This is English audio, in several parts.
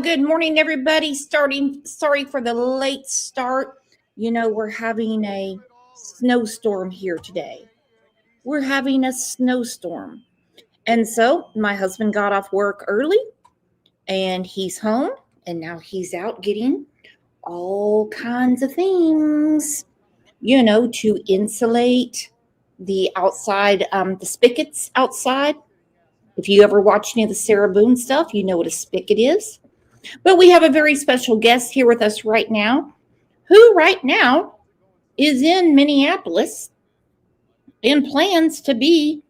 Good morning, everybody. Sorry for the late start. We're having a snowstorm here today. We're having a snowstorm. And so my husband got off work early and he's home and now he's out getting all kinds of things, to insulate the outside, the spigots outside. If you ever watch any of the Sarah Boone stuff, you know what a spigot is. But we have a very special guest here with us right now, who right now is in Minneapolis and plans to be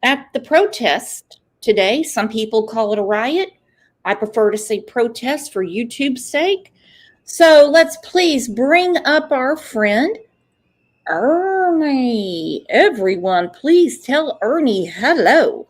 at the protest today. Some people call it a riot. I prefer to say protest for YouTube's sake. So let's please bring up our friend, Ernie. Everyone, please tell Ernie hello.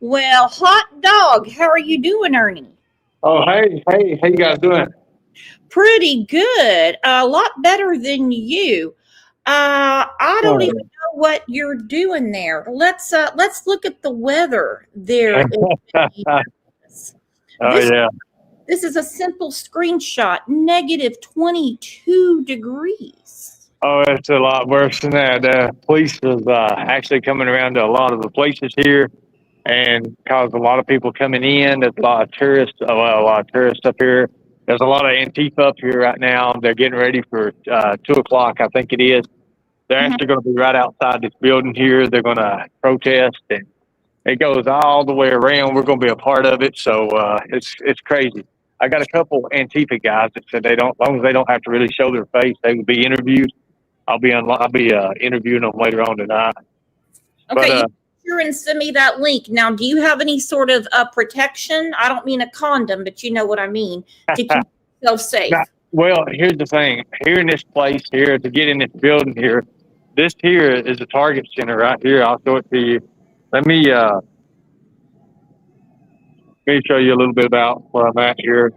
Well, hot dog, how are you doing, Ernie? Oh, hey, how you guys doing? Pretty good. A lot better than you. I don't even know what you're doing there. Let's look at the weather there. This is a simple screenshot. Negative 22 degrees. Oh, it's a lot worse than that. Police is actually coming around to a lot of the places here. And because a lot of people coming in, there's a lot of tourists up here. There's a lot of Antifa up here right now. They're getting ready for 2 o'clock, I think it is. They're actually going to be right outside this building here. They're going to protest, and it goes all the way around. We're going to be a part of it, so it's crazy. I got a couple Antifa guys that said as long as they don't have to really show their face, they will be interviewed. I'll be interviewing them later on tonight. Okay. And send me that link. Now, do you have any sort of protection? I don't mean a condom, but you know what I mean, to keep yourself safe. Well, here's the thing. Here in this place here, to get in this building here, this here is a Target Center right here. I'll show it to you. Let me show you a little bit about where I'm at here.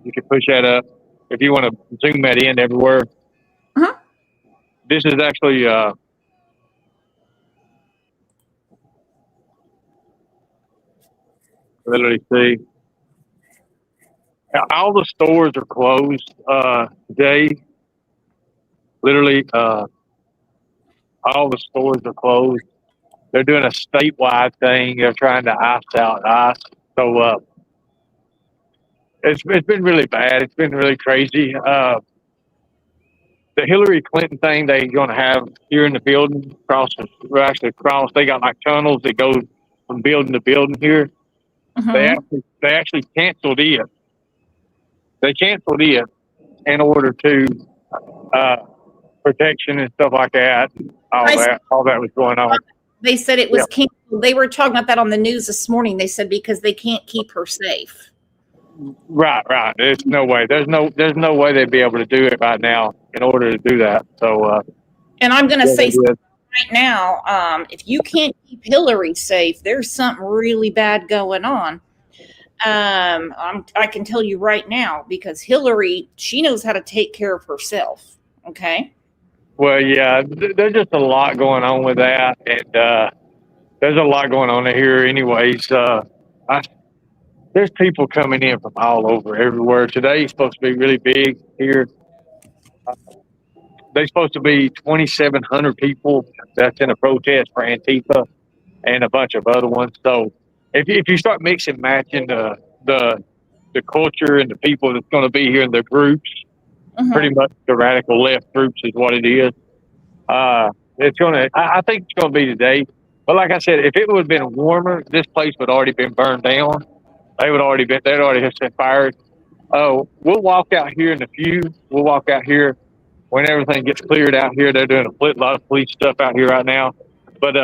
You can push that up if you want to zoom that in everywhere. Uh-huh. This is actually literally see. All the stores are closed today. Literally, all the stores are closed. They're doing a statewide thing. They're trying to ice out ice. So it's been really bad. It's been really crazy. The Hillary Clinton thing they're going to have here in the building across. They got like tunnels that go from building to building here. Uh-huh. They actually canceled it. They canceled it in order to protection and stuff like that. All that was going on. They said it was canceled. They were talking about that on the news this morning. They said because they can't keep her safe. Right. There's no way. There's no way they'd be able to do it right now in order to do that. So. And I'm going to say right now, if you can't keep Hillary safe, there's something really bad going on. I can tell you right now, because Hillary, she knows how to take care of herself. Okay. Well, yeah, there's just a lot going on with that, and there's a lot going on here. Anyways, there's people coming in from all over, everywhere. Today's supposed to be really big here. There's supposed to be 2,700 people that's in a protest for Antifa and a bunch of other ones. So if you start mixing and matching the culture and the people that's going to be here in the groups, pretty much the radical left groups is what it is. I think it's going to be today. But like I said, if it would have been warmer, this place would have already been burned down. They'd already have set fires. Oh, we'll walk out here in a few. We'll walk out here when everything gets cleared out here. They're doing a lot of police stuff out here right now. But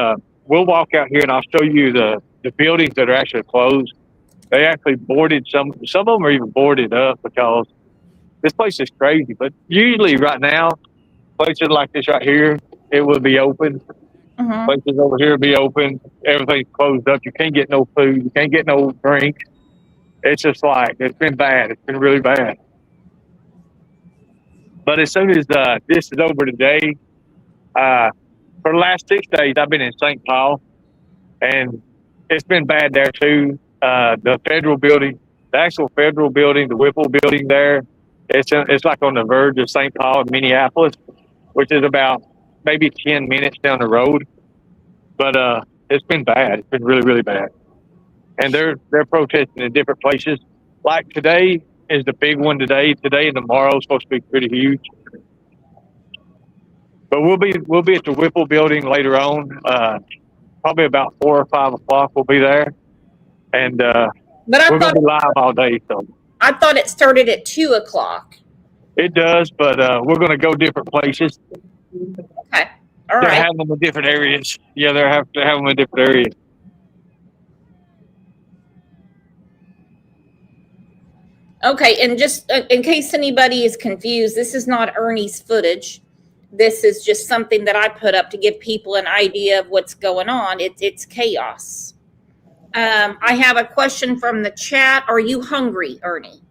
we'll walk out here and I'll show you the buildings that are actually closed. They actually boarded some of them are even boarded up because this place is crazy. But usually right now, places like this right here, it would be open. Mm-hmm. Places over here be open. Everything's closed up. You can't get no food. You can't get no drink. It's just like it's been bad. It's been really bad. But as soon as this is over today, uh, for the last 6 days, I've been in St. Paul, and it's been bad there too. The federal building, the actual federal building, the Whipple building there, it's like on the verge of St. Paul and Minneapolis, which is about maybe 10 minutes down the road. But it's been bad. It's been really, really bad. And they're protesting in different places. Like today is the big one today. Today and tomorrow is supposed to be pretty huge. But we'll be at the Whipple building later on. Probably about 4 or 5 o'clock. We'll be there, and But we're gonna be live all day. So I thought it started at 2 o'clock. it does, but we're gonna go different places. Okay, all They're right. having them in different areas. Yeah, they're having them in different areas. Okay, and just in case anybody is confused, this is not Ernie's footage. This is just something that I put up to give people an idea of what's going on. It's chaos. I have a question from the chat. Are you hungry, Ernie?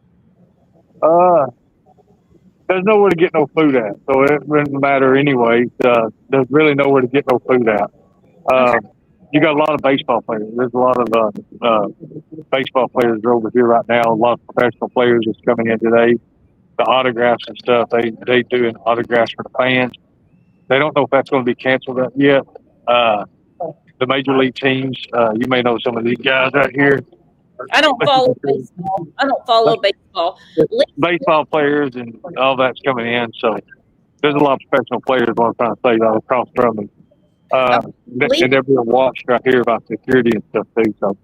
There's nowhere to get no food at, so it doesn't matter anyway. There's really nowhere to get no food at. Okay. You got a lot of baseball players. There's a lot of baseball players over here right now. A lot of professional players that's coming in today. The autographs and stuff. They doing autographs for the fans. They don't know if that's going to be canceled yet. The major league teams. You may know some of these guys right here. I don't follow baseball. I don't follow baseball. Baseball players and all that's coming in. So there's a lot of professional players. What I'm trying to say all across from me. And they're being watched right here about security and stuff too. So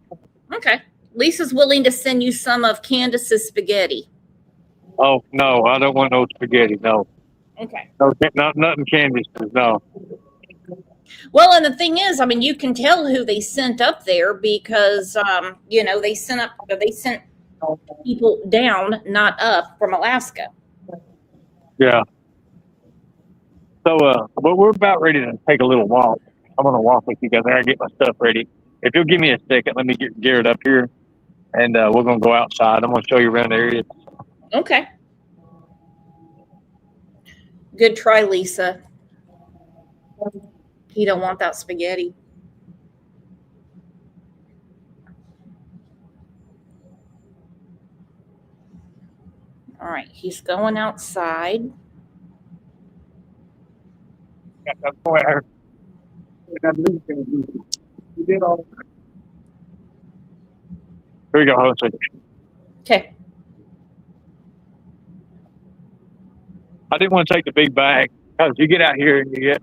Okay. Lisa's willing to send you some of Candace's spaghetti. oh no, I don't want no spaghetti. No, Okay. no, nothing Candace's. No. Well, and the thing is, I mean, you can tell who they sent up there because, they sent people down, not up, from Alaska. Yeah. So, but we're about ready to take a little walk. I'm gonna walk with you guys there and get my stuff ready. If you'll give me a second, let me get geared up here, and we're gonna go outside. I'm gonna show you around the area. Okay. Good try, Lisa. He don't want that spaghetti. All right, he's going outside. Here we go. Hold on a second. Okay. I didn't want to take the big bag because you get out here and you get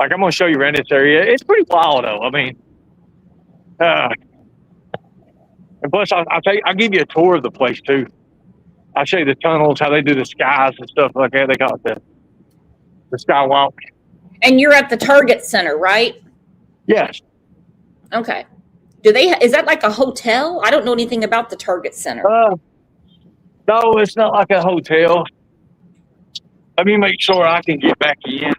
like I'm gonna show you around this area. It's pretty wild though. I mean, and plus I'll give you a tour of the place too. I'll show you the tunnels, how they do the skies and stuff like that. They call it the skywalk. And you're at the Target Center, right? Yes. Okay. Is that like a hotel? I don't know anything about the Target Center. No, it's not like a hotel. Let me make sure I can get back in.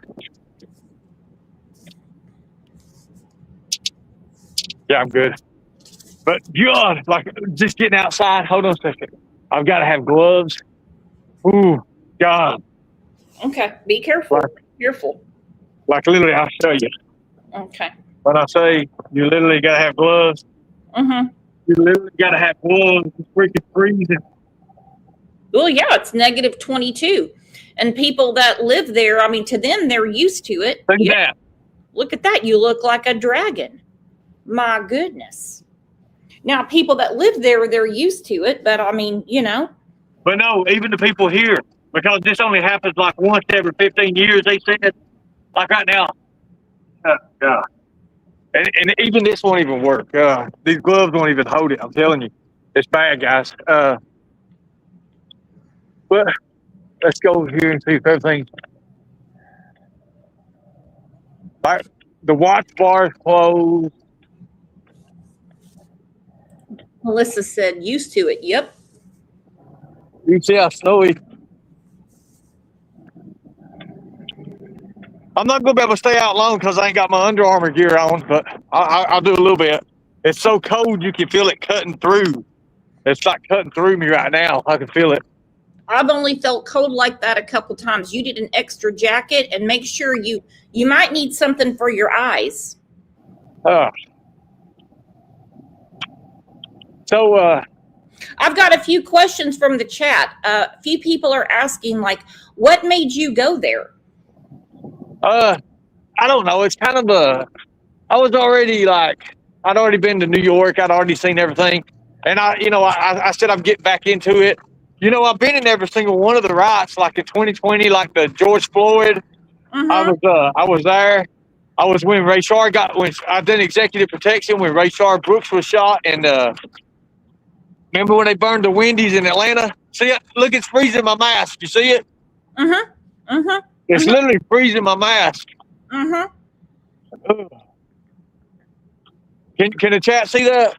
Yeah, I'm good. But God, like just getting outside. Hold on a second. I've got to have gloves. Ooh, God. Okay. Be careful. Careful. Like literally, I'll show you. Okay. When I say you literally got to have gloves, Mm-hmm. you literally got to have gloves. It's freaking freezing. Well, yeah, it's negative 22. And people that live there, I mean, to them, they're used to it. Look at that. Look at that. You look like a dragon. My goodness. Now, people that live there, they're used to it. But, I mean, But no, even the people here, because this only happens like once every 15 years, they said, like right now. Yeah. And even this won't even work. These gloves won't even hold it. I'm telling you. It's bad, guys. But let's go over here and see if everything's... Right. The watch bar is closed. Melissa said, used to it. Yep. You see how snowy. I'm not going to be able to stay out long because I ain't got my Under Armour gear on, but I'll do a little bit. It's so cold you can feel it cutting through. It's like cutting through me right now. I can feel it. I've only felt cold like that a couple times. You need an extra jacket, and make sure you might need something for your eyes. So I've got a few questions from the chat. A few people are asking, like, what made you go there? I don't know. It's kind of I was already like, I'd already been to New York. I'd already seen everything. And I said I'd get back into it. I've been in every single one of the riots, like in 2020, like the George Floyd. Mm-hmm. I was there. I was when I did executive protection when Rayshard Brooks was shot. And remember when they burned the Wendy's in Atlanta? See it? Look, it's freezing my mask. You see it? Mm-hmm. Mm-hmm. It's literally freezing my mask. Mm-hmm. Can the chat see that?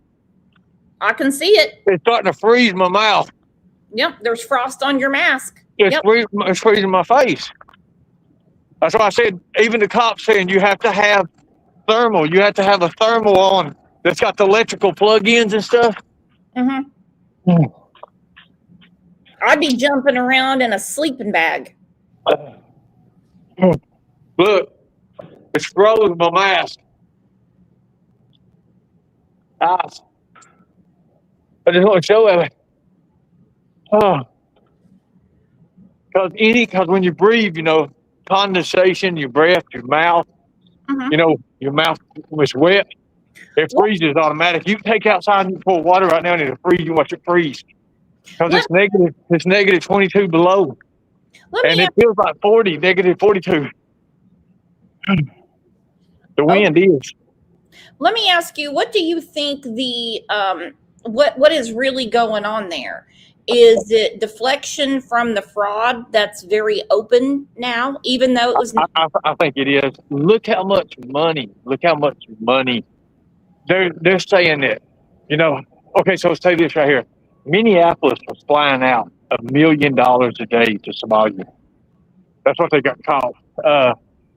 I can see it. It's starting to freeze my mouth. Yep, there's frost on your mask. It's freezing my face. That's why I said, even the cops saying you have to have thermal. You have to have a thermal on that's got the electrical plug-ins and stuff. Mm-hmm. I'd be jumping around in a sleeping bag. Look, it's frozen my mask. Nice. I just want to show it. Because when you breathe, condensation, your breath, your mouth, Mm-hmm. your mouth was wet. It freezes automatic. You take outside and you pour water right now and it'll freeze. You watch it freeze. Because it's negative 22 below. And it feels like 40, negative 42. The wind is. Let me ask you, what do you think what is really going on there? Is it deflection from the fraud that's very open now, even though it was? I think it is. Look how much money. They're saying that. Okay, so let's take this right here. Minneapolis was flying out $1 million a day to Somalia. That's what they got caught.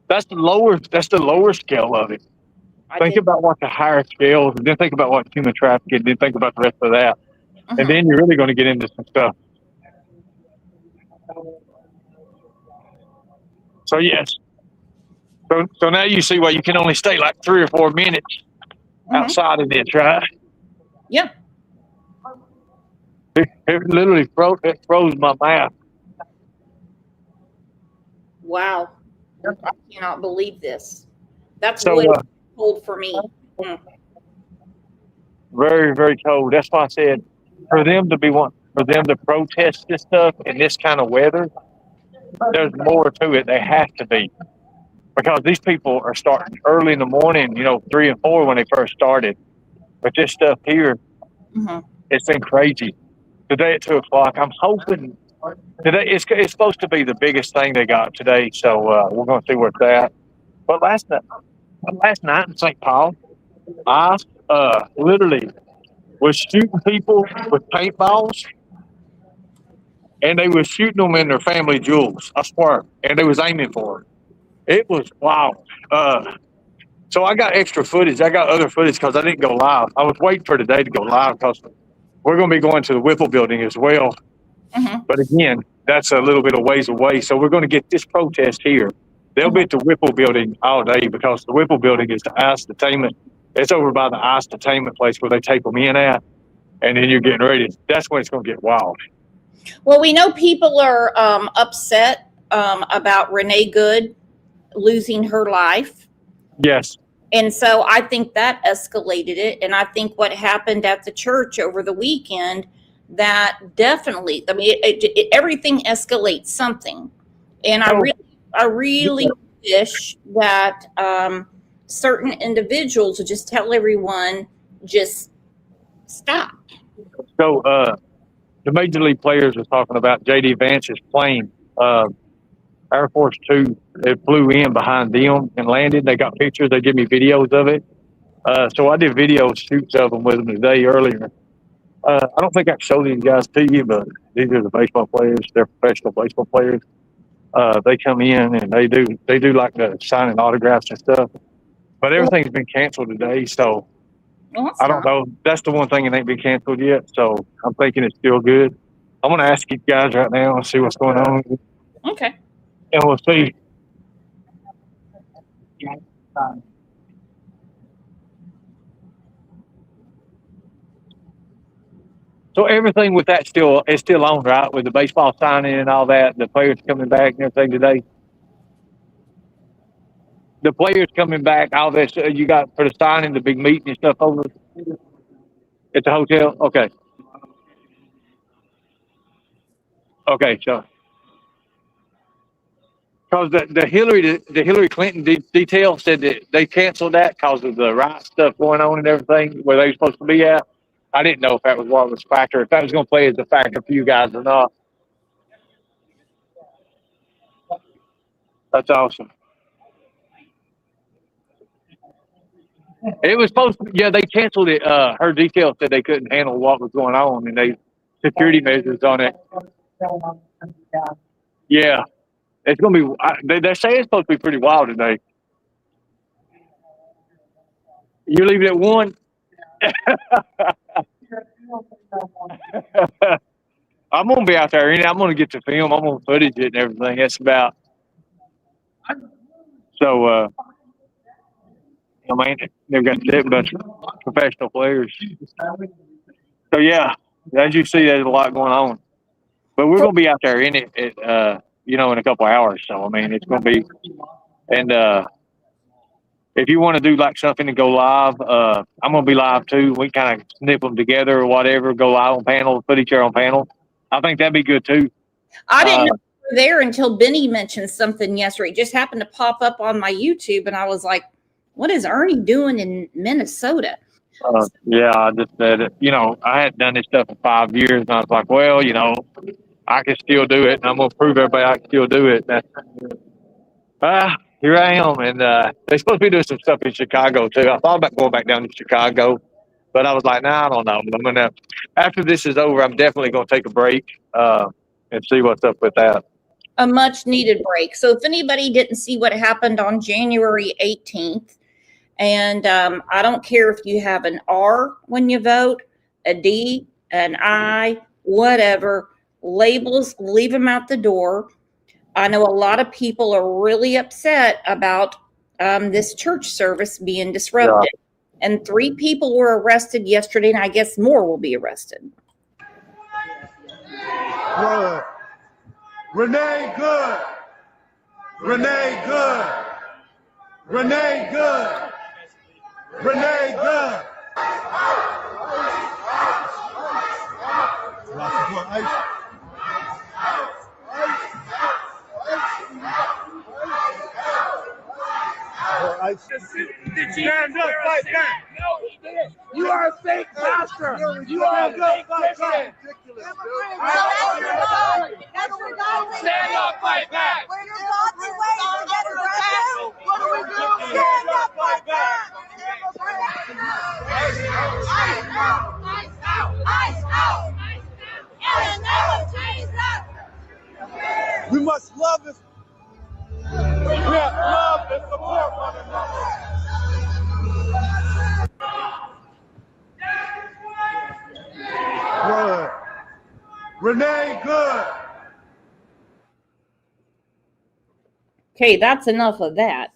That's the lower scale of it. Think about what the higher scales, and then think about what human trafficking, then think about the rest of that. Mm-hmm. And then you're really going to get into some stuff. So, yes. So now you see why you can only stay like 3 or 4 minutes outside of this, right? Yeah. It literally froze my mouth. Wow. I cannot believe this. That's way cold for me. Very, very cold. That's why I said for them to protest this stuff in this kind of weather, there's more to it. They have to be. Because these people are starting early in the morning, 3 and 4 when they first started. But this stuff here, it's been crazy. Today at 2 o'clock, I'm hoping today it's supposed to be the biggest thing they got today. So we're going to see where it's at. But last night in St. Paul, I literally was shooting people with paintballs, and they was shooting them in their family jewels. I swear, and they was aiming for it. It was wild. So I got extra footage. I got other footage because I didn't go live. I was waiting for today to go live because we're going to be going to the Whipple building as well. But again, that's a little bit of ways away. So we're going to get this protest here. They'll be at the Whipple building all day because the Whipple building is the ice detainment. It's over by the ice detainment place where they take them in at. And then you're getting ready. That's when it's going to get wild. Well, we know people are upset about Renee Good losing her life. Yes. And so I think that escalated it. And I think what happened at the church over the weekend, that definitely, everything escalates something. And I really wish that certain individuals would just tell everyone, just stop. So the major league players are talking about J.D. Vance's plane. Air Force Two, it flew in behind them and landed. They got pictures. They give me videos of it. So I did video shoots of them with them today earlier. I don't think I can show these guys to you, but these are the baseball players. They're professional baseball players. They come in and they do like the signing autographs and stuff. But everything's been canceled today, so I don't know. That's the one thing that ain't been canceled yet. So I'm thinking it's still good. I'm gonna ask you guys right now and see what's going on. Okay. And we'll see. So everything with that is still on, right? With the baseball signing and all that, the players coming back and everything today. The players coming back, all this you got for the signing, the big meeting and stuff over at the hotel. Okay. Okay, so because the Hillary Clinton detail said that they canceled that because of the riot stuff going on and everything where they were supposed to be at. I didn't know if that was what was a factor, if that was going to play as a factor for you guys or not. That's awesome. It was supposed to, yeah, they canceled it. Her detail said they couldn't handle what was going on and they security measures on it. Yeah, it's going to be, they say it's supposed to be pretty wild today. You're leaving at 1? I'm going to be out there. And I'm going to get the film. I'm going to footage it and everything. That's about. So, I mean, they've got a bunch of professional players. So, yeah, as you see, there's a lot going on. But we're going to be out there in it, in a couple of hours. So, I mean, it's going to be. And if you want to do like something and go live, I'm going to be live too. We kind of snip them together or whatever, go live on panel, put each other on panel. I think that'd be good too. I didn't know you were there until Benny mentioned something yesterday. It just happened to pop up on my YouTube, and I was like, what is Ernie doing in Minnesota? Yeah, I just said it. I hadn't done this stuff for 5 years, and I was like, well, I can still do it, and I'm going to prove everybody I can still do it. Here I am, and they're supposed to be doing some stuff in Chicago too. I thought about going back down to Chicago, but I was like, nah, I don't know. After this is over, I'm definitely gonna take a break and see what's up with that. A much needed break. So if anybody didn't see what happened on January 18th, and I don't care if you have an R when you vote, a D, an I, whatever, labels, leave them out the door. I know a lot of people are really upset about this church service being disrupted. Yeah. And 3 people were arrested yesterday, and I guess more will be arrested. Good. Renee Good. Renee Good. Renee Good. Renee Good. Stand up, fight back. No, he didn't. You are a fake pastor. You are a fake Christian. Stand up, fight back. When you're Nazi ways to get arrested, what do we do? Stand up, fight back. Ice out. Ice out. Ice out. In the name of Jesus. We must love this. We have love and support one another. Good. Renee Good. Okay, that's enough of that.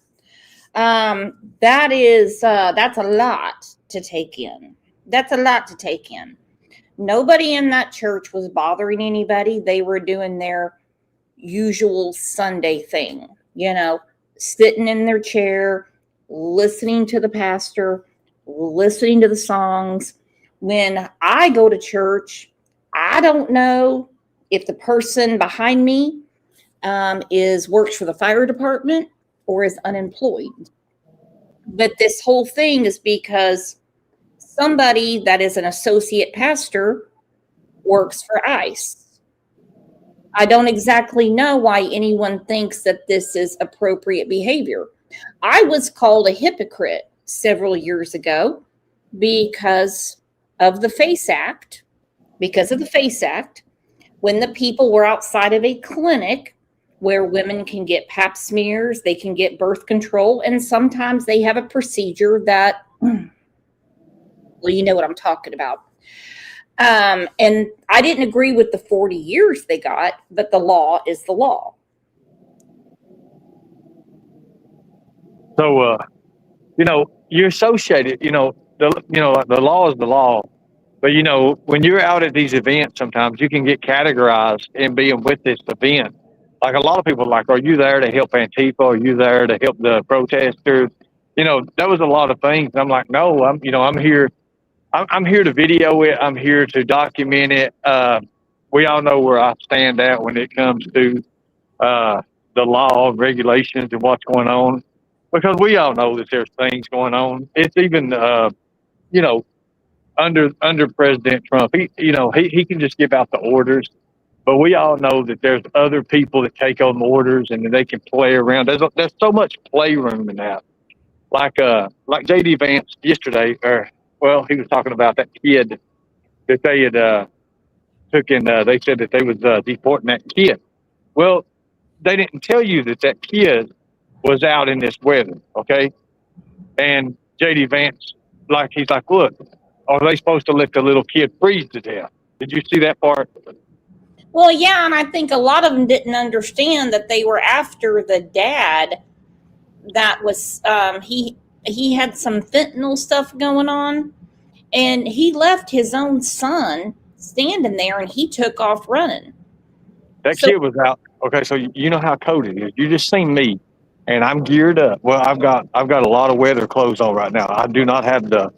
That's a lot to take in. That's a lot to take in. Nobody in that church was bothering anybody. They were doing their usual Sunday thing, sitting in their chair, listening to the pastor, listening to the songs. When I go to church, I don't know if the person behind me works for the fire department or is unemployed. But this whole thing is because somebody that is an associate pastor works for ICE. I don't exactly know why anyone thinks that this is appropriate behavior. I was called a hypocrite several years ago because of the FACE Act. When the people were outside of a clinic where women can get pap smears, they can get birth control, and sometimes they have a procedure that, well, you know what I'm talking about. And I didn't agree with the 40 years they got, but the law is the law. So, you associate it, the law is the law. But, when you're out at these events, sometimes you can get categorized in being with this event. Like a lot of people are like, are you there to help Antifa? Are you there to help the protesters? That was a lot of things. And I'm like, no, I'm here. I'm here to video it. I'm here to document it. We all know where I stand at when it comes to the law and regulations and what's going on, because we all know that there's things going on. It's even, under President Trump, he can just give out the orders, but we all know that there's other people that take on the orders and that they can play around. There's so much playroom in that. Like JD Vance yesterday, he was talking about that kid that they had took in. They said that they was deporting that kid. Well, they didn't tell you that kid was out in this weather, okay? And JD Vance, he's like, look, are they supposed to let the little kid freeze to death? Did you see that part? Well, yeah, and I think a lot of them didn't understand that they were after the dad. That was he had some fentanyl stuff going on, and he left his own son standing there, and he took off running. That kid was out. Okay, so you know how cold it is. You just seen me, and I'm geared up. Well, I've got a lot of weather clothes on right now. I do not have the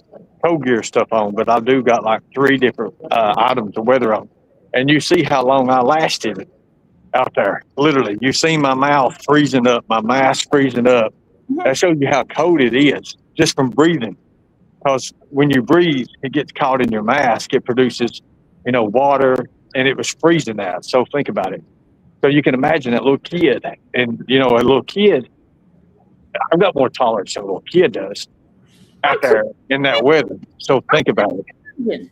cold gear stuff on, but I do got like 3 different items of weather on. And you see how long I lasted out there. Literally, you see my mouth freezing up, my mask freezing up. That shows you how cold it is just from breathing. Because when you breathe, it gets caught in your mask. It produces, water, and it was freezing that. So think about it. So you can imagine that little kid, and a little kid. I've got more tolerance than a little kid does out there in that weather. So think about it.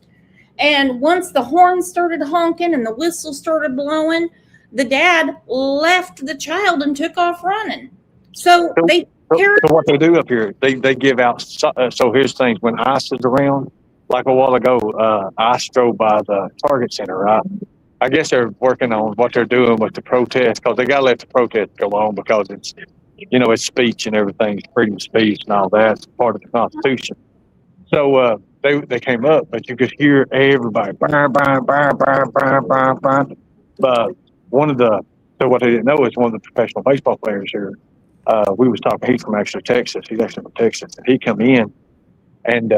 And once the horn started honking and the whistle started blowing, the dad left the child and took off running. So what they do up here, they give out. So here's things. When ICE is around, like a while ago, ICE drove by the Target Center, right? I guess they're working on what they're doing with the protest, because they got to let the protest go on, because it's, it's speech and everything, freedom of speech and all that. It's part of the Constitution. So they came up, but you could hear everybody, burn, burn, burn, burn, burn, burn, burn. But so what they didn't know is one of the professional baseball players here, we was talking, he's from actually Texas. He's actually from Texas. And he come in, and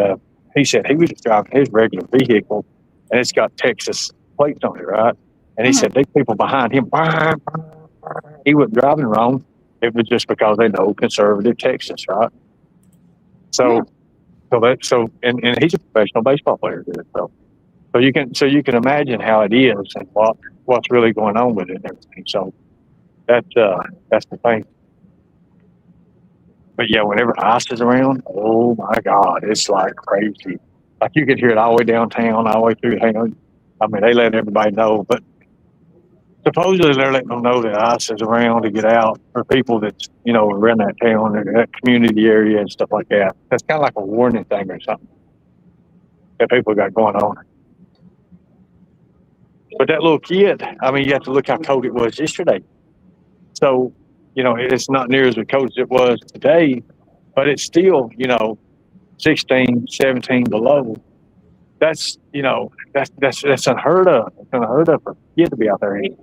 he said he was just driving his regular vehicle, and it's got Texas plates on it, right? And he said, these people behind him, he wasn't driving wrong. It was just because they know conservative Texas, right? So and he's a professional baseball player, dude. So you can imagine how it is and what's really going on with it and everything. So that's the thing. But yeah, whenever ICE is around, oh my God, it's like crazy. Like you could hear it all the way downtown, all the way through town. I mean, they let everybody know, but supposedly they're letting them know that ICE is around to get out for people that's, around that town or that community area and stuff like that. That's kind of like a warning thing or something that people got going on. But that little kid, I mean, you have to look how cold it was yesterday. So, it's not near as cold as it was today, but it's still, 16, 17 below. That's, that's unheard of. It's unheard of for a kid to be out there eating.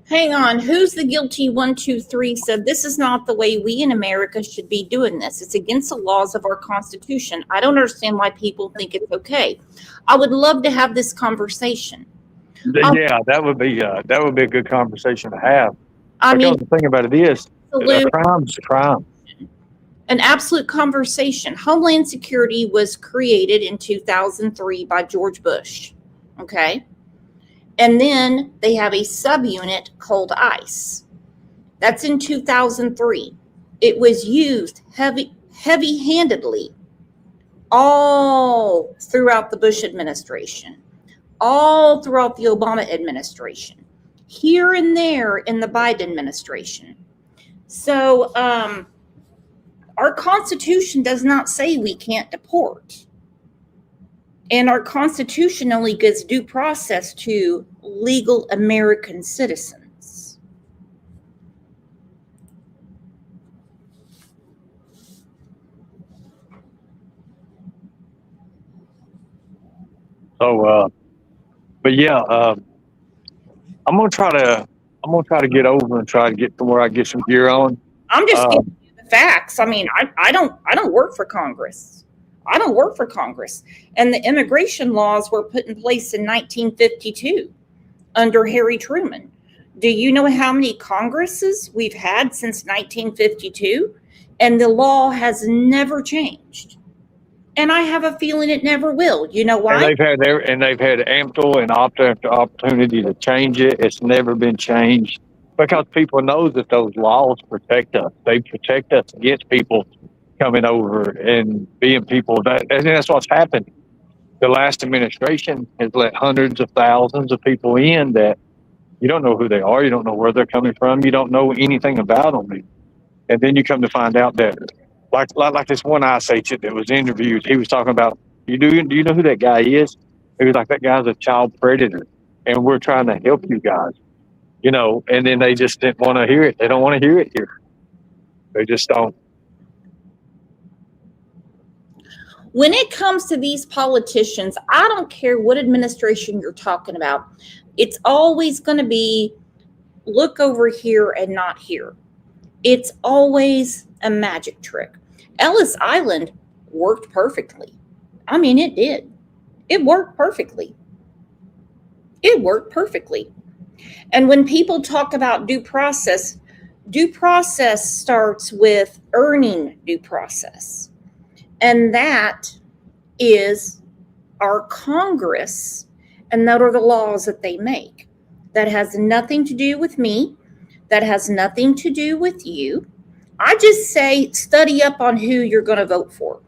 Hang on. Who's the guilty 1, 2, 3 said this is not the way we in America should be doing this. It's against the laws of our Constitution. I don't understand why people think it's okay. I would love to have this conversation. Yeah, that would be a good conversation to have. Because the thing about it is, a crime's a crime. An absolute conversation. Homeland Security was created in 2003 by George Bush. Okay. And then they have a subunit called ICE. That's in 2003. It was used heavy-handedly all throughout the Bush administration, all throughout the Obama administration. here and there in the Biden administration. So our Constitution does not say we can't deport. And our Constitution only gives due process to legal American citizens. So, but yeah, I'm gonna try to get over and try to get to where I get some gear on. I'm just giving you the facts. I mean, I don't work for Congress. I don't work for Congress. And the immigration laws were put in place in 1952 under Harry Truman. Do you know how many Congresses we've had since 1952? And the law has never changed. And I have a feeling it never will. You know why? And they've had ample and opportunity to change it. It's never been changed because people know that those laws protect us. They protect us against people coming over and being people and that's what's happened. The last administration has let hundreds of thousands of people in that you don't know who they are, you don't know where they're coming from, you don't know anything about them, and then you come to find out that like this one ICE agent that was interviewed, he was talking about do you know who that guy is? He was like, that guy's a child predator, and we're trying to help you guys, and then they just didn't want to hear it. They don't want to hear it here. They just don't. When it comes to these politicians, I don't care what administration you're talking about. It's always going to be look over here and not here. It's always a magic trick. Ellis Island worked perfectly. I mean, it did. It worked perfectly. It worked perfectly. And when people talk about due process starts with earning due process. And that is our Congress, and that are the laws that they make. That has nothing to do with me. That has nothing to do with you. I just say study up on who you're going to vote for.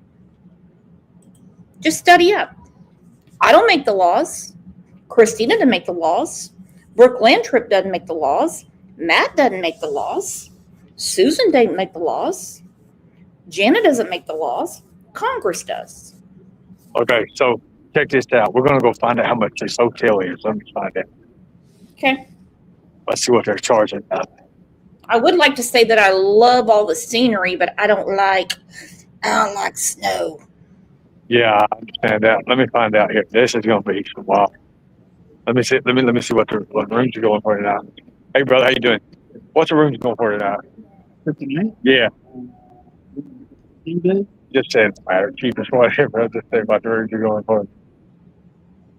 Just study up. I don't make the laws. Christina doesn't make the laws. Brooke Landtrip doesn't make the laws. Matt doesn't make the laws. Susan doesn't make the laws. Janet doesn't make the laws. Congress does. Okay, so check this out. We're going to go find out how much this hotel is. Let me find out. Okay. Let's see what they're charging. I would like to say that I love all the scenery, but I don't like snow. Yeah, I understand that. Let me find out here. This is going to be some wild. Let me see. Let me see what rooms are going for tonight. Hey, brother, how you doing? What's the rooms going for tonight? For tonight? Yeah. You Just saying it matter. Cheapest whatever. I'll just say about the rooms you're going for.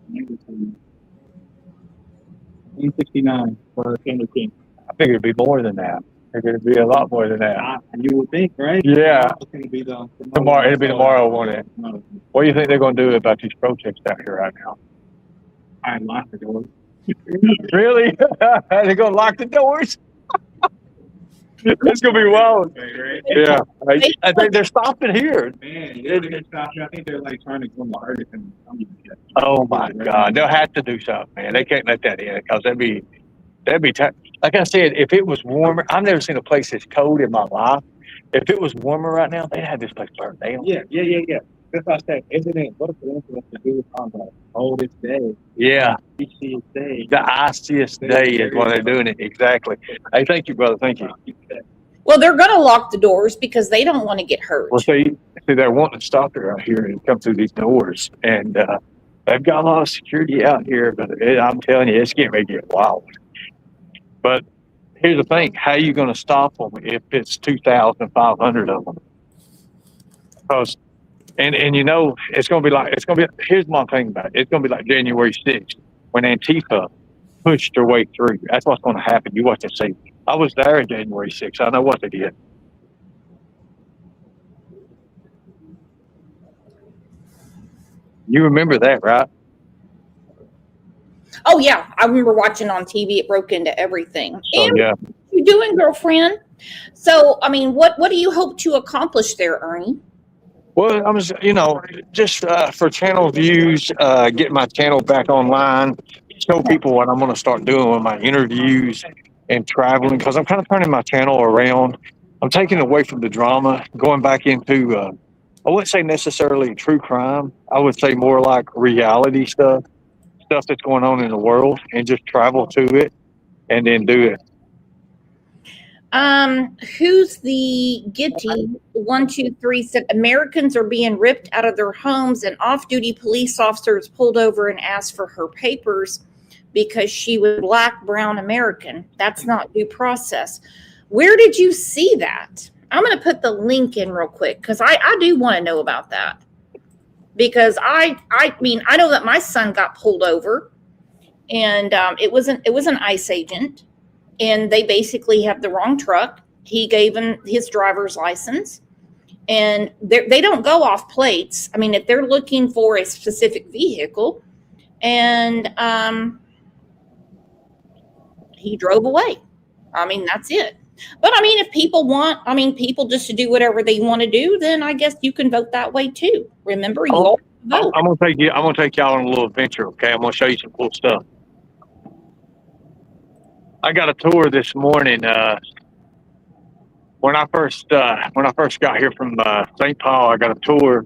169 for Candy King. I think it'd be more than that. I think it'd be a lot more than that. You would think, right? Yeah. It's gonna be Tomorrow. It'll be tomorrow, won't it? What do you think they're going to do about these protests out here right now? I locked the door. Really? They're going to lock the doors? It's going to be wild. Yeah. I think they're stopping here. Man, they're stopping. I think they're like trying to go more. Oh my God. They'll have to do something, man. They can't let that in because that'd be like I said, if it was warmer, I've never seen a place that's cold in my life. If it was warmer right now, they'd have this place burned down. Yeah. That's what I said. Isn't it? What if it has to do with on the coldest day? Yeah. The iciest day. The iciest day is when they're doing it. Exactly. Hey, thank you, brother. Thank you. Well, they're going to lock the doors because they don't want to get hurt. Well, see, they're wanting to stop it out here and come through these doors. And they've got a lot of security out here, but I'm telling you, it's getting ready to get wild. But here's the thing. How are you going to stop them if it's 2,500 of them? Because, and it's going to be, here's my thing about it. It's going to be like January 6th when Antifa pushed their way through. That's what's going to happen. You watch and see. I was there on January 6th. I know what they did. You remember that, right? Oh, yeah. I remember watching on TV. It broke into everything. So, yeah. What are you doing, girlfriend? So, I mean, what do you hope to accomplish there, Ernie? Well, I was, just for channel views, getting my channel back online, show people what I'm going to start doing with my interviews and traveling, because I'm kind of turning my channel around. I'm taking away from the drama, going back into, I wouldn't say necessarily true crime. I would say more like reality stuff that's going on in the world, and just travel to it and then do it. Who's the Gitty? 123 said Americans are being ripped out of their homes and off-duty police officers pulled over and asked for her papers because she was Black, brown American. That's not due process. Where did you see that? I'm going to put the link in real quick because I do want to know about that. Because I mean, I know that my son got pulled over, and it was an ICE agent, and they basically have the wrong truck. He gave him his driver's license, and they don't go off plates. I mean, if they're looking for a specific vehicle, and he drove away. I mean, that's it. But I mean, if people want, people just to do whatever they want to do, then I guess you can vote that way too. Remember, you all vote. I'm gonna take y'all on a little adventure. Okay, I'm gonna show you some cool stuff. I got a tour this morning. When I first got here from St. Paul, I got a tour,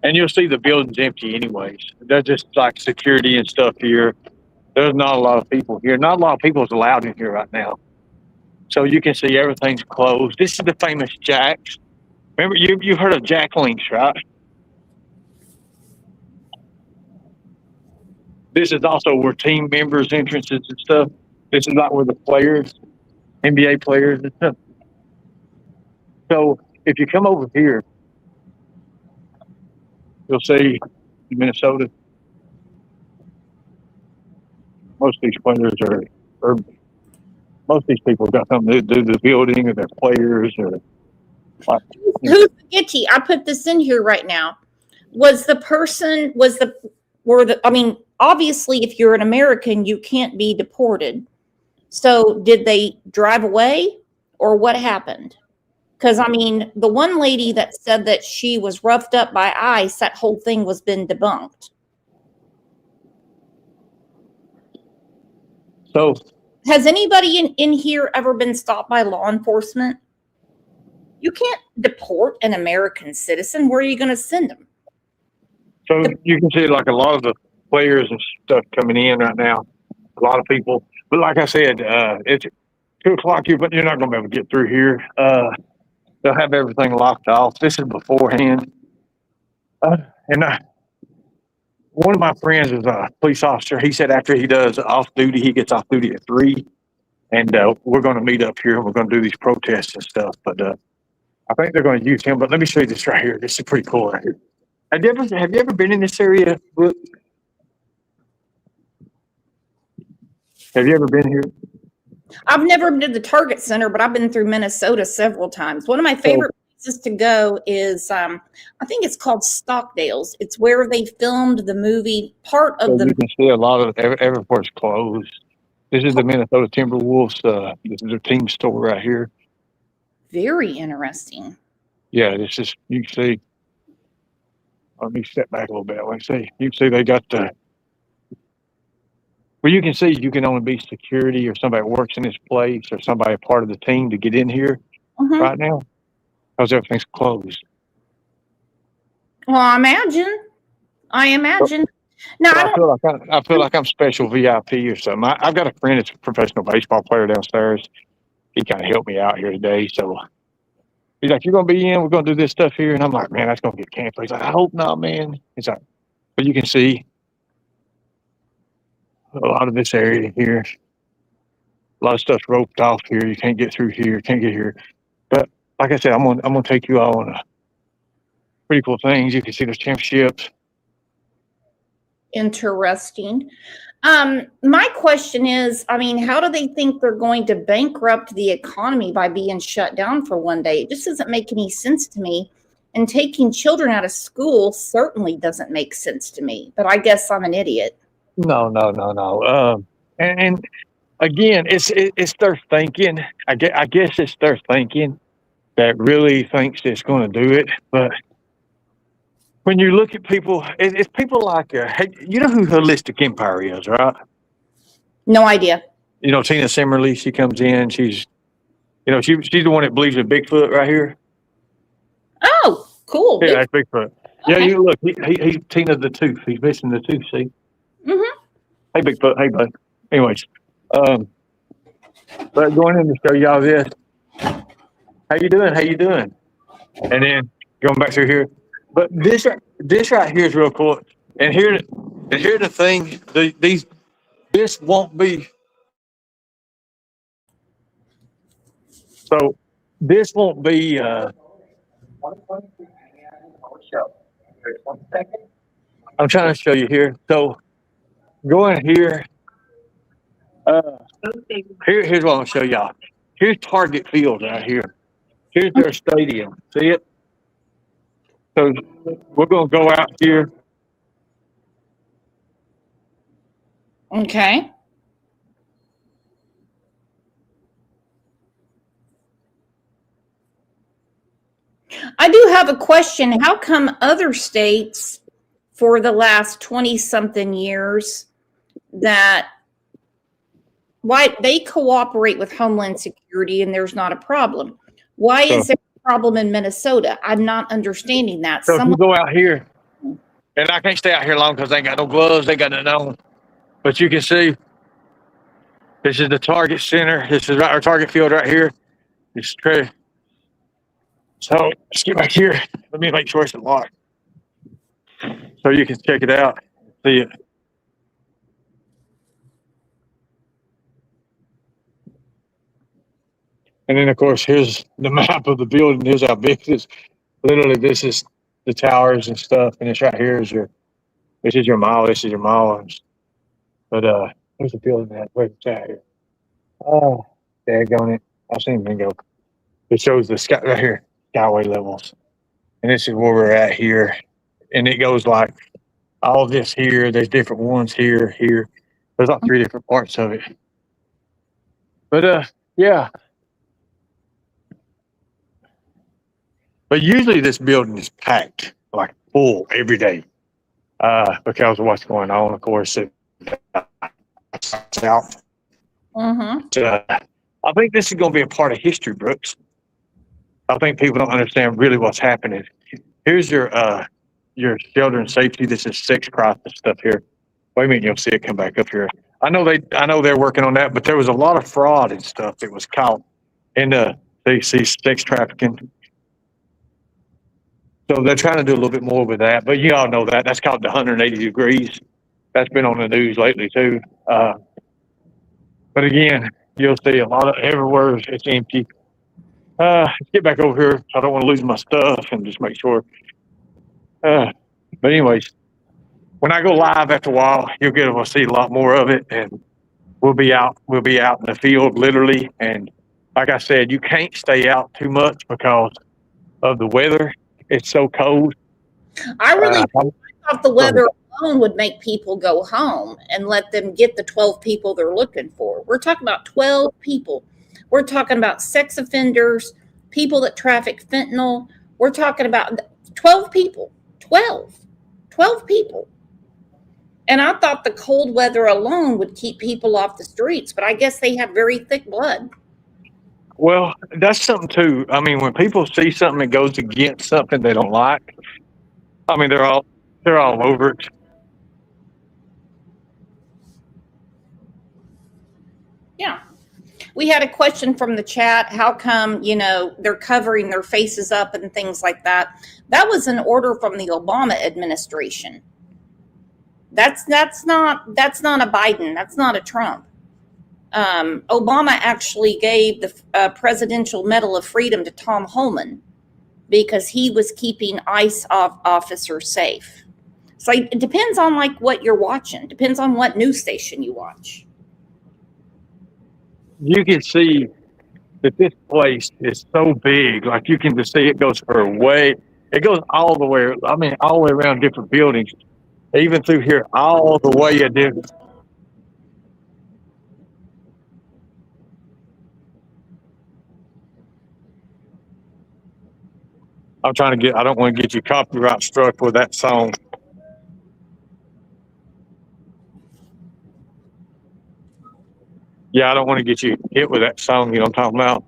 and you'll see the building's empty anyways. There's just like security and stuff here. There's not a lot of people here. Not a lot of people is allowed in here right now. So you can see everything's closed. This is the famous Jack's. Remember, you've heard of Jack Links, right? This is also where team members' entrances and stuff. This is not where the players, NBA players and stuff. So if you come over here, you'll see Minnesota. Most of these players are most of these people got something to do with the building or their players or. Who's the Gitty? I put this in here right now. Obviously, if you're an American, you can't be deported. So did they drive away or what happened? Because, the one lady that said that she was roughed up by ICE, that whole thing was been debunked. So has anybody in here ever been stopped by law enforcement? You can't deport an American citizen. Where are you going to send them? So you can see like a lot of the players and stuff coming in right now. A lot of people. But like I said, it's 2 o'clock here, but you're not going to be able to get through here. They'll have everything locked off. This is beforehand. One of my friends is a police officer. He said after he does off duty, he gets off duty at 3. And we're going to meet up here and we're going to do these protests and stuff. But I think they're going to use him. But let me show you this right here. This is pretty cool right here. Have you ever been in this area, Brooke? Have you ever been here? I've never been to the Target Center, but I've been through Minnesota several times. One of my favorite places to go is, I think it's called Stockdale's. It's where they filmed the movie, part of the. You can see a lot of everywhere's closed. This is the Minnesota Timberwolves. This is their team store right here. Very interesting. Yeah, this is, you can see. Let me step back a little bit. Let's see. You can see they got the. Well, you can see you can only be security or somebody works in this place or somebody part of the team to get in here right now because everything's closed. Well, I imagine. Now, I feel like I'm special VIP or something. I've got a friend that's a professional baseball player downstairs. He kind of helped me out here today. So he's like, "You're going to be in. We're going to do this stuff here." And I'm like, "Man, that's going to get canceled." He's like, "I hope not, man." He's like, but you can see a lot of this area here. A lot of stuff's roped off here. You can't get through here. Can't get here. But like I said, I'm gonna take you all on pretty cool things. You can see those championships. Interesting. My question is, how do they think they're going to bankrupt the economy by being shut down for one day? It just doesn't make any sense to me. And taking children out of school certainly doesn't make sense to me. But I guess I'm an idiot. No. And again, it's their thinking. I guess it's their thinking that really thinks it's going to do it. But when you look at people, it's people like, hey, you know who Holistic Empire is, right? No idea. You know, Tina Simmerly, she comes in, she's the one that believes in Bigfoot right here. Oh, cool. Yeah, Big. that's Bigfoot. Yeah, Okay. you look, he's Tina the tooth. He's missing the tooth, see? Mm-hmm. Hey, Bigfoot. Hey, bud. Anyways, um, but going in to show y'all this. How you doing? How you doing? And then going back through here. But this right here is real cool. And here's the thing. This won't be so. This won't be. I'm trying to show you here. So going here. Uh, here's what I'm gonna show y'all. Here's Target Field right here. Here's their stadium. See it? So we're gonna go out here. Okay. I do have a question. How come other states for the last 20 something years that why they cooperate with Homeland Security and there's not a problem? Why So, is there a problem in Minnesota? I'm not understanding that. so if you Someone go out here, and I can't stay out here long because they ain't got no gloves, they got nothing on. But you can see this is the Target Center. This is our Target Field right here. It's true. So let's get back here. Let me make sure it's locked so you can check it out. See it. And then, of course, here's the map of the building. Here's how big it is. Literally, this is the towers and stuff. And it's right here is this is your mile. This is your miles. But where's the building at? Where's it at here? Oh, daggone it. I've seen bingo. It shows the sky right here, skyway levels. And this is where we're at here. And it goes like all this here. There's different ones here, here. There's like three different parts of it. But yeah. But usually this building is packed, like full every day. Because of what's going on, of course. South. I think this is going to be a part of history, Brooks. I think people don't understand really what's happening. Here's your shelter and safety. This is sex crisis stuff here. Wait a minute, you'll see it come back up here. I know they're working on that, but there was a lot of fraud and stuff that was caught in the sex trafficking. So they're trying to do a little bit more with that. But you all know that. That's called the 180 degrees. That's been on the news lately too. But again, you'll see a lot of everywhere it's empty. Let's get back over here. I don't want to lose my stuff and just make sure. But anyways, when I go live after a while, you'll get to see a lot more of it, and we'll be out in the field literally. And like I said, you can't stay out too much because of the weather. It's so cold. I really thought the weather alone would make people go home and let them get the 12 people they're looking for. We're talking about 12 people. We're talking about sex offenders, people that traffic fentanyl. We're talking about 12 people. 12 people. And I thought the cold weather alone would keep people off the streets, but I guess they have very thick blood. Well, that's something too. I mean, when people see something that goes against something they don't like, I mean, they're all over it. Yeah. We had a question from the chat. How come, they're covering their faces up and things like that? That was an order from the Obama administration. That's not a Biden. That's not a Trump. Obama actually gave the Presidential Medal of Freedom to Tom Holman because he was keeping ICE officers safe. So it depends on what you're watching. Depends on what news station you watch. You can see that this place is so big. Like you can just see it goes it goes all the way. I mean, all the way around different buildings, even through here, all the way at different. I'm trying to get. I don't want to get you copyright struck with that song. Yeah, I don't want to get you hit with that song. You know what I'm talking about?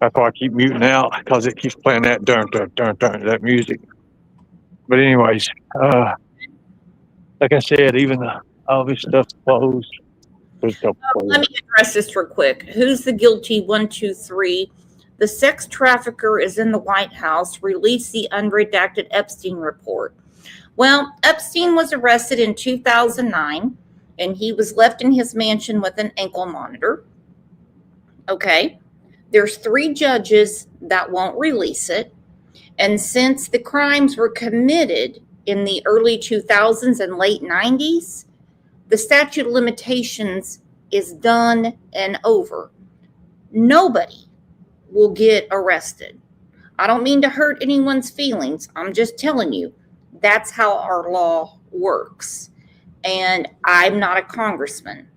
That's why I keep muting out because it keeps playing that that music. But anyways, like I said, even all this stuff's closed. Let me address this real quick. Who's the guilty? 1, 2, 3. The sex trafficker is in the White House. Release the unredacted Epstein report. Well, Epstein was arrested in 2009, and he was left in his mansion with an ankle monitor. Okay. There's 3 judges that won't release it. And since the crimes were committed in the early 2000s and late 90s, the statute of limitations is done and over. Nobody will get arrested. I don't mean to hurt anyone's feelings. I'm just telling you, that's how our law works. And I'm not a congressman.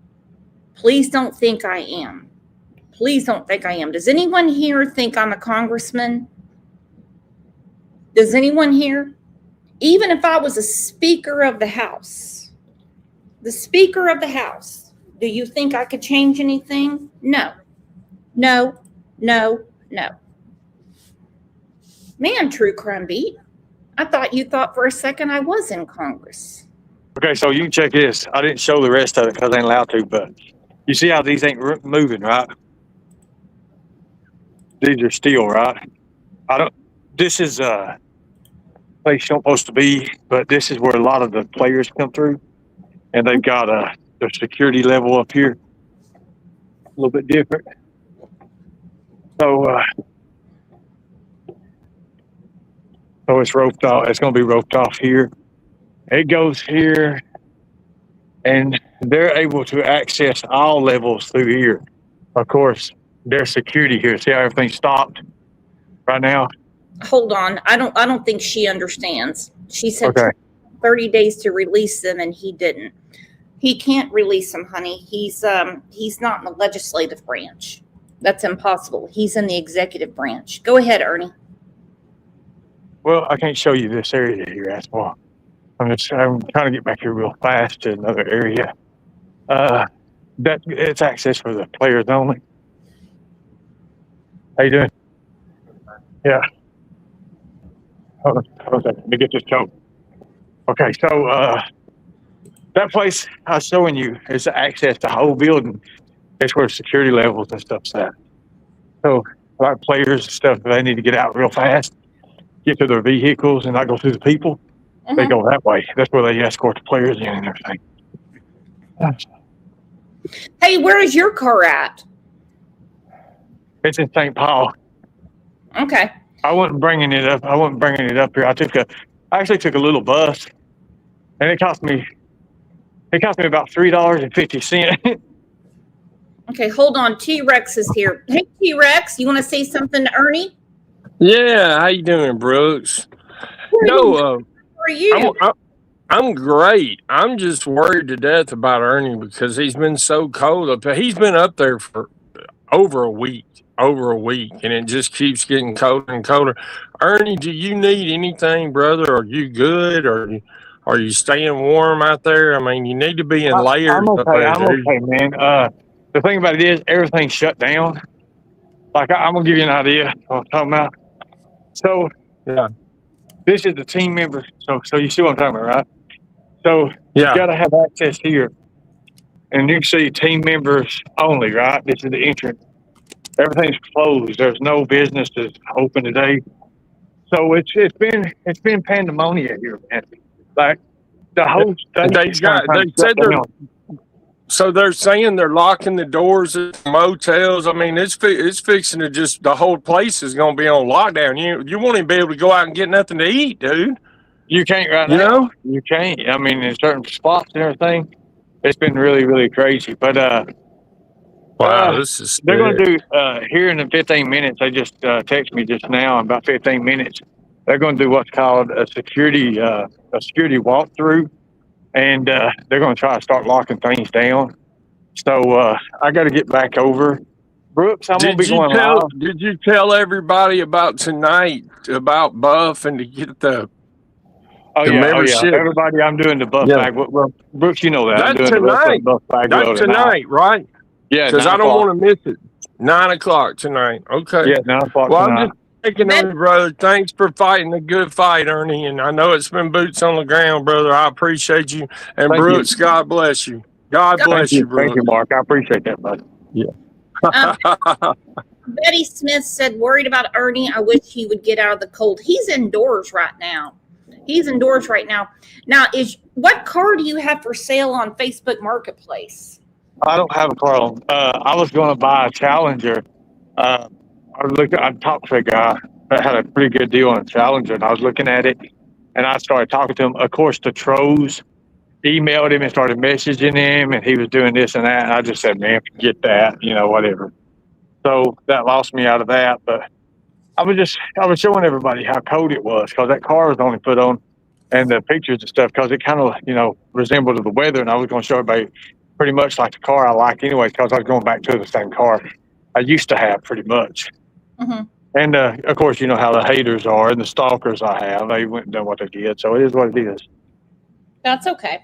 Please don't think I am. Please don't think I am. Does anyone here think I'm a congressman? Does anyone here? Even if I was a Speaker of the House, do you think I could change anything? No. Man, True Crime Beat, I thought you thought for a second I was in Congress. Okay, so you can check this. I didn't show the rest of it because I ain't allowed to, but you see how these ain't moving, right? These are steel, right? This is a place you're supposed to be, but this is where a lot of the players come through, and they've got their security level up here a little bit different. So it's roped off. It's going to be roped off here. It goes here, and they're able to access all levels through here. Of course, there's security here. See how everything's stopped right now? Hold on. I don't think she understands. She said Okay. 30 days to release them, and he didn't. He can't release them, honey. He's not in the legislative branch. That's impossible. He's in the executive branch. Go ahead, Ernie. Well, I can't show you this area here. That's why. I'm trying to get back here real fast to another area. It's access for the players only. How you doing? Yeah. Hold on. Let me get this coat. Okay, so that place I was showing you is access to the whole building. It's where security levels and stuff's at. So a lot of players and stuff, they need to get out real fast, get to their vehicles and not go through the people. They go that way. That's where they escort the players in and everything. Hey, where is your car at? It's in St. Paul. Okay. I wasn't bringing it up here. I actually took a little bus, and it cost me about $3.50. Okay, hold on. T-Rex is here. Hey, T-Rex, you want to say something to Ernie? Yeah, how you doing, Brooks? How are you? I'm great. I'm just worried to death about Ernie because he's been so cold up there. He's been up there for over a week, and it just keeps getting colder and colder. Ernie, do you need anything, brother? Are you good? Or are you staying warm out there? I mean, you need to be in layers. I'm okay, man. The thing about it is everything's shut down. Like I'm gonna give you an idea of what I'm talking about. So Yeah. this is the team members. So you see what I'm talking about, right? So Yeah. you gotta have access here. And you can see team members only, right? This is the entrance. Everything's closed. There's no businesses open today. So it's been pandemonium here, man. Like the whole So they're saying they're locking the doors at the motels. I mean, it's fixing to just, the whole place is going to be on lockdown. You won't even be able to go out and get nothing to eat, dude. You can't right You now. know? You can't. I mean, in certain spots and everything, it's been really, really crazy. But Wow, this is they're going to sick. do here in the 15 minutes. They just texted me just now in about 15 minutes. They're going to do what's called a security walkthrough, and they're going to try to start locking things down. So I got to get back over. Brooks, I'm gonna be going live. Did you tell everybody about tonight about Buff and to get the membership? Everybody, I'm doing the Buff bag. Well, Brooks, you know that. I'm That's doing tonight. the Buff bag. That's tonight, right? Yeah, because I don't want to miss it. 9 o'clock tonight. Okay. Yeah, 9 o'clock well, tonight. I'm just thinking of you, brother. Thanks for fighting a good fight, Ernie. And I know it's been boots on the ground, brother. I appreciate you. And Thank Brooks, you. God bless you. God bless you, Brooks. Thank you, Mark. I appreciate that, buddy. Yeah. Betty Smith said, worried about Ernie. I wish he would get out of the cold. He's indoors right now. Now, what car do you have for sale on Facebook Marketplace? I don't have a car on. I was going to buy a Challenger. I talked to a guy that had a pretty good deal on a Challenger, and I was looking at it, and I started talking to him. Of course, the trolls emailed him and started messaging him, and he was doing this and that. And I just said, man, forget that, whatever. So that lost me out of that. But I was showing everybody how cold it was because that car was only put on and the pictures and stuff because it kind of, resembled the weather. And I was going to show everybody pretty much like the car I like anyway because I was going back to the same car I used to have pretty much. Mm-hmm. And, of course, you know how the haters are and the stalkers I have. They went and done what they did. So it is what it is. That's okay.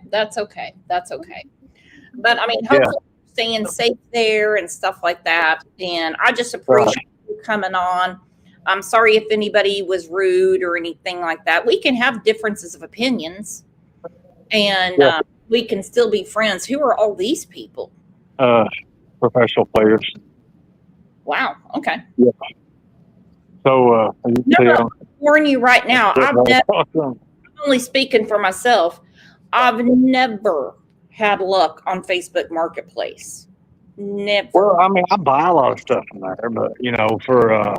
But, I mean, hopefully you're staying safe there and stuff like that. And I just appreciate you coming on. I'm sorry if anybody was rude or anything like that. We can have differences of opinions. And we can still be friends. Who are all these people? Professional players. Wow. Okay. Yeah. So, I'm warning you right now. I'm only speaking for myself. I've never had luck on Facebook Marketplace. Never. Well, I mean, I buy a lot of stuff from there, but for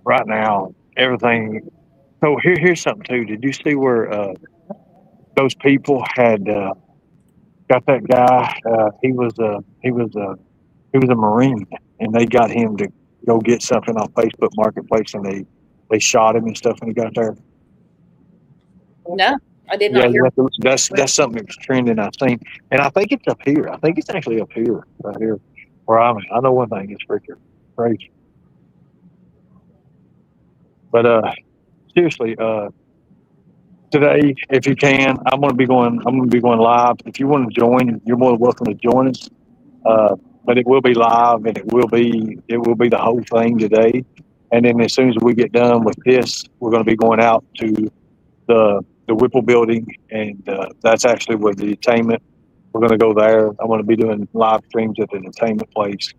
right now, everything. So here's something too. Did you see where those people had got that guy? He was a Marine, and they got him to go get something on Facebook Marketplace, and they shot him and stuff when he got there. No, I did not hear. That's something that was trending, I think, and I think it's up here. I think it's actually up here, right here, where I'm at. I know one thing: it's freaking crazy. But seriously, today, if you can, I'm gonna be going live. If you want to join, you're more than welcome to join us. But it will be live, and it will be the whole thing today. And then as soon as we get done with this, we're going to be going out to the Whipple building, and that's actually where the entertainment. We're going to go there. I'm going to be doing live streams at the entertainment place.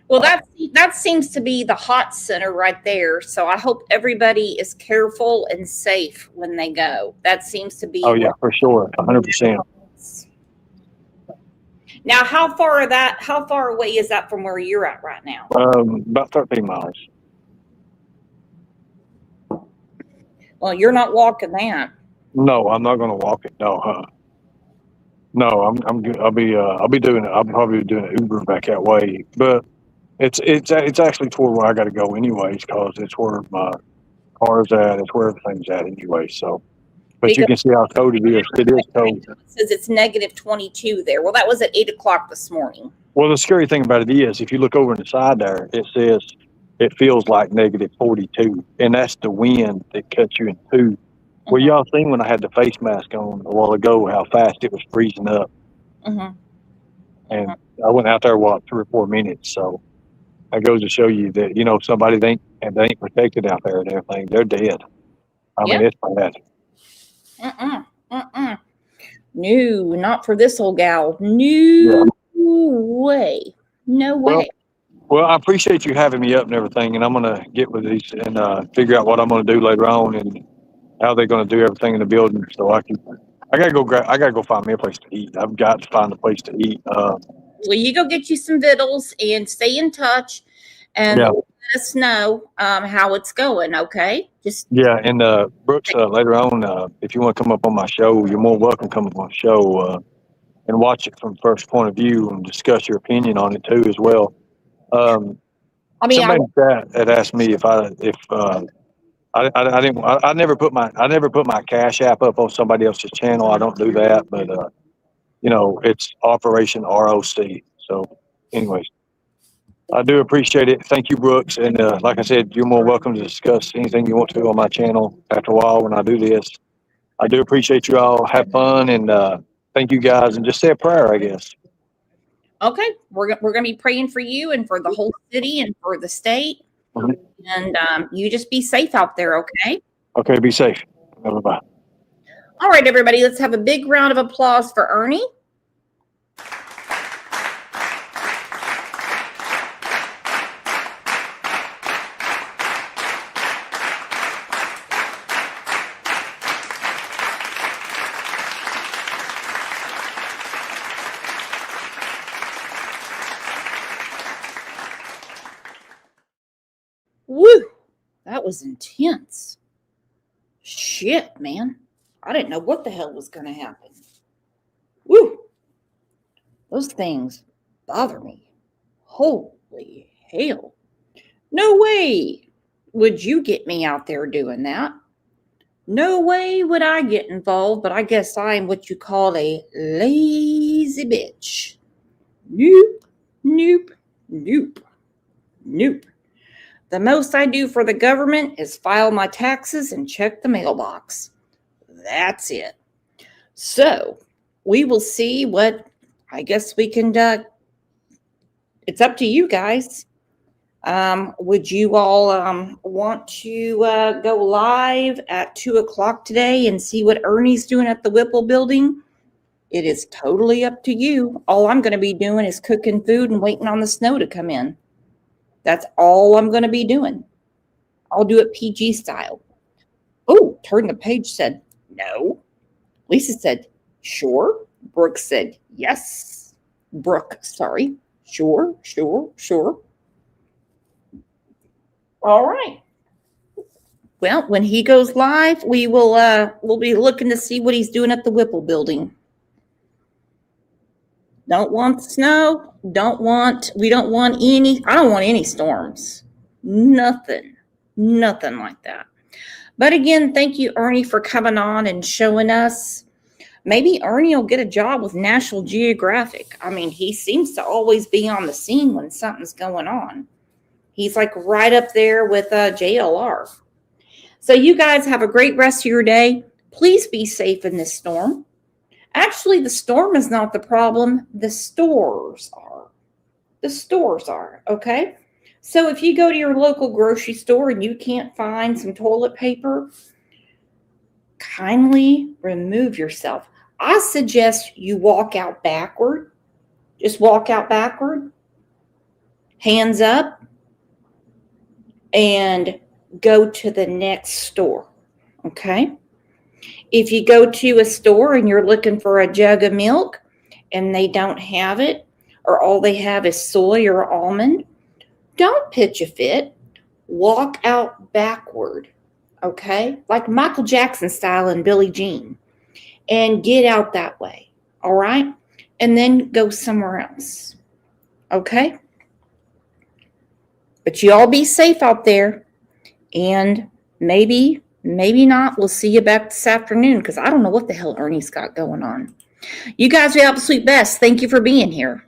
Well, that seems to be the hot center right there. So I hope everybody is careful and safe when they go. That seems to be. Oh yeah, for sure, 100%. Now, how far away is that from where you're at right now? About 13 miles. Well, you're not walking that. No, I'm not going to walk it. No, no, I'm good. I'll be doing it. I'll probably be doing an Uber back that way. But it's actually toward where I got to go anyways, because it's where my car's at. It's where everything's at anyway. So, but you can see how cold it is. It is cold. It says it's negative 22 there. Well, that was at 8 o'clock this morning. Well, the scary thing about it is, if you look over on the side there, it says it feels like negative 42, and that's the wind that cuts you in two. Well, y'all seen when I had the face mask on a while ago how fast it was freezing up. Mm-hmm. And I went out there, 3 or 4 minutes. So that goes to show you that, somebody they ain't protected out there and everything. They're dead. I mean, it's bad. No, not for this old gal. No way. No way. Well, I appreciate you having me up and everything. And I'm going to get with these and figure out what I'm going to do later on and how they're going to do everything in the building. So I gotta go find me a place to eat. I've got to find a place to eat. Well, you go get you some vittles and stay in touch, and let us know how it's going. Okay, And Brooks, later on, if you want to come up on my show, you're more welcome to come up on the show and watch it from first point of view and discuss your opinion on it too as well. Somebody had asked me if I never put my Cash App up on somebody else's channel. I don't do that, but it's Operation ROC. So, anyways, I do appreciate it. Thank you, Brooks. And like I said, you're more welcome to discuss anything you want to on my channel after a while when I do this. I do appreciate you all. Have fun and thank you guys. And just say a prayer, I guess. Okay, we're going to be praying for you and for the whole city and for the state. Mhm. And you just be safe out there, okay? Okay, be safe. Bye-bye. All right, everybody, let's have a big round of applause for Ernie. Woo, that was intense. Shit, man. I didn't know what the hell was going to happen. Woo, those things bother me. Holy hell. No way would you get me out there doing that. No way would I get involved, but I guess I'm what you call a lazy bitch. Nope, nope, nope, nope. The most I do for the government is file my taxes and check the mailbox. That's it. So we will see what I guess we can do. It's up to you guys. Would you all want to go live at 2 o'clock today and see what Ernie's doing at the Whipple building? It is totally up to you. All I'm going to be doing is cooking food and waiting on the snow to come in. That's all I'm going to be doing. I'll do it PG style. Oh, Turn the Page said no. Lisa said sure. Brooke said yes. Brooke, sorry. Sure. All right. Well, when he goes live, we'll be looking to see what he's doing at the Whipple building. Don't want snow. I don't want any storms. Nothing like that. But again, thank you, Ernie, for coming on and showing us. Maybe Ernie will get a job with National Geographic. I mean, he seems to always be on the scene when something's going on. He's like right up there with JLR. So you guys have a great rest of your day. Please be safe in this storm. Actually, the storm is not the problem. The stores are. The stores are, okay? So if you go to your local grocery store and you can't find some toilet paper, kindly remove yourself. I suggest you walk out backward. Just walk out backward, hands up, and go to the next store, okay? If you go to a store and you're looking for a jug of milk and they don't have it, or all they have is soy or almond, don't pitch a fit. Walk out backward, okay? Like Michael Jackson style and Billie Jean. And get out that way, all right? And then go somewhere else, okay? But you all be safe out there. And maybe not. We'll see you back this afternoon because I don't know what the hell Ernie's got going on. You guys are the absolute best. Thank you for being here.